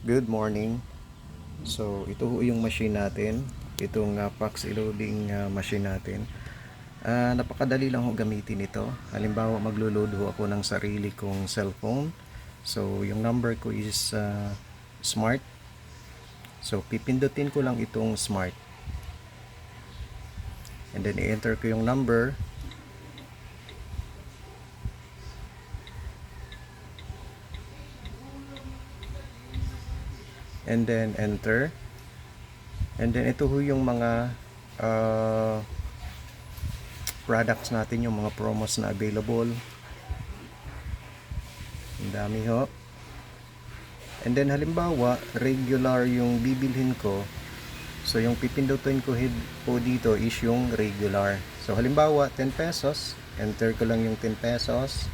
Good morning. So, ito ho yung machine natin. Itong fax loading machine natin. Napakadali lang ho gamitin ito. Halimbawa, maglo-load ho ako ng sarili kong cellphone. So, yung number ko is smart. So, pipindutin ko lang itong smart. And then, i-enter ko yung number. And then, enter. And then, ito ho yung mga products natin, yung mga promos na available. Ang dami ho. And then halimbawa, regular yung bibilhin ko. So yung pipindutin ko po dito is yung regular. So halimbawa, 10 pesos. Enter ko lang yung 10 pesos.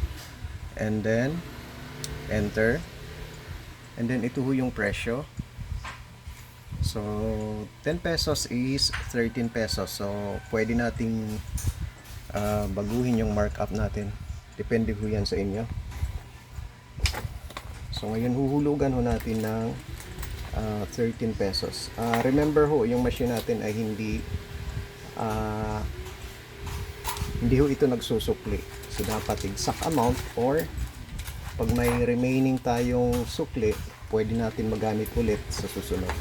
And then, enter. And then ito ho yung presyo. So 10 pesos is 13 pesos. So pwede nating baguhin yung markup natin. Depende ho yan sa inyo. So ngayon huhulugan ho natin ng 13 pesos. Remember ho, yung machine natin ay hindi ho ito nagsusukli. So dapat exact amount, or pag may remaining tayong sukli, pwede natin magamit ulit sa susunod.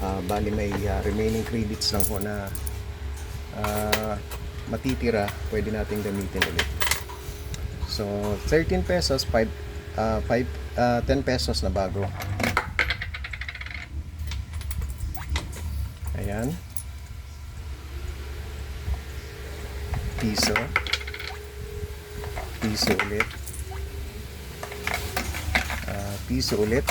Bali may remaining credits lang ho na matitira, pwede natin gamitin ulit. So 13 pesos, 10 pesos na bago. Ayan. Piso. Piso ulit. Piso ulit.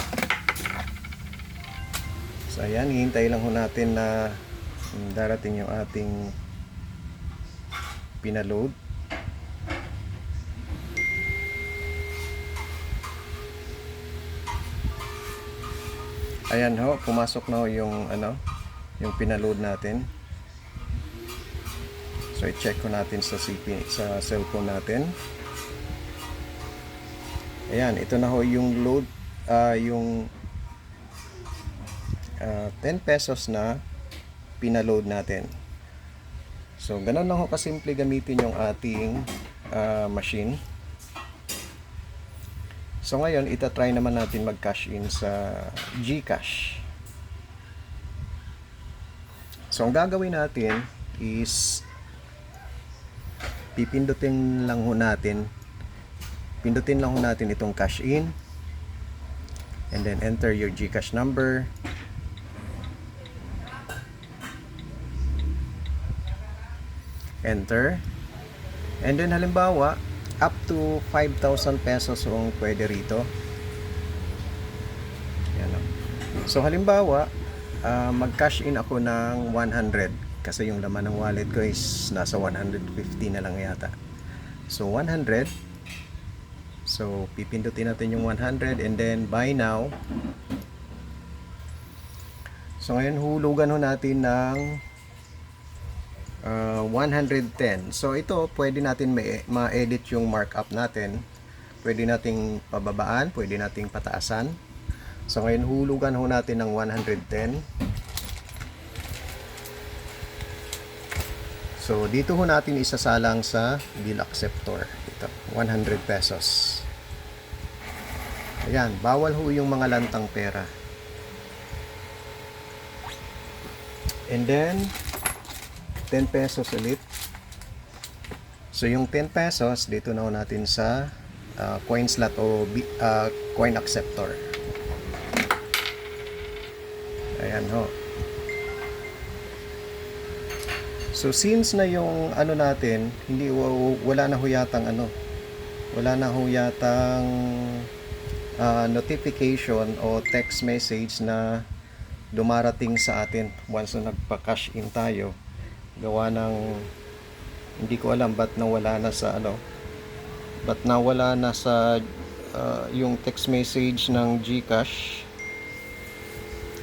So ayan, hihintay lang ho natin na darating yung ating pinaload. Ayan ho, pumasok na ho yung yung pinaload natin. So i-check ko natin sa cellphone natin. Ayan, ito na ho yung load, yung 10 pesos na pinaload natin. So ganun lang ho kasimple gamitin yung ating machine. So ngayon, itatry naman natin mag-cash in sa GCash. So ang gagawin natin is pindutin lang ho natin itong cash in, and then enter your GCash number. Enter. And then halimbawa, up to 5,000 pesos ang pwede rito. Yan o. So halimbawa, mag-cash in ako ng 100 kasi yung laman ng wallet ko is nasa 150 na lang yata. So 100. So pipindutin natin yung 100 and then buy now. So ngayon hulugan ho natin ng 110. So ito, pwede natin ma-edit yung markup natin. Pwede nating pababaan, pwede nating pataasan. So ngayon hulugan ho natin ng 110. So dito ho natin isasalang sa bill acceptor. Ito, 100 pesos. Ayan, bawal ho yung mga lantang pera. And then 10 pesos ulit. So yung 10 pesos dito na ho natin sa coin slot o coin acceptor. Ayan ho. So since na yung natin, wala na ho yatang notification o text message na dumarating sa atin once na nagpa-cash in tayo. Gawa ng hindi ko alam ba't nawala na sa yung text message ng GCash.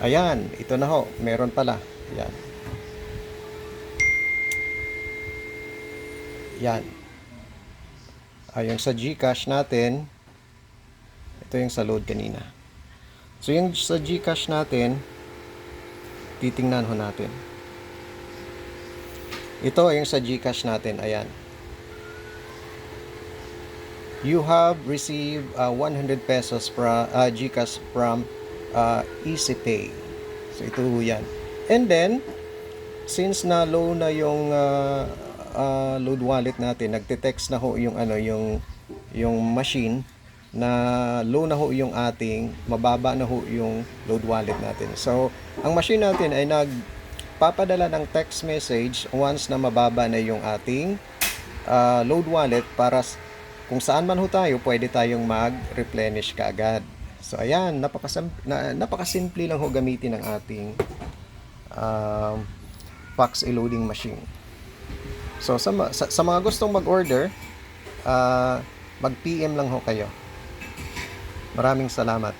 Ayan, ito na ho, meron pala. Ayan. Yan. Yung sa GCash natin, ito yung sa load kanina. So yung sa GCash natin, titingnan ho natin. Ito yung sa GCash natin, ayan. You have received 100 pesos from GCash from EasyPay. So ito ho yan. And then, since na low na yung load wallet natin, nagte-text na ho yung yung machine na low na ho yung ating, mababa na ho yung load wallet natin. So, ang machine natin ay nagpapadala ng text message once na mababa na yung ating load wallet para kung saan man ho tayo, pwede tayong mag-replenish kaagad. So, ayan, napakasimple lang ho gamitin ng ating fax e-loading machine. So, sa mga gustong mag-order, mag-PM lang ho kayo. Maraming salamat.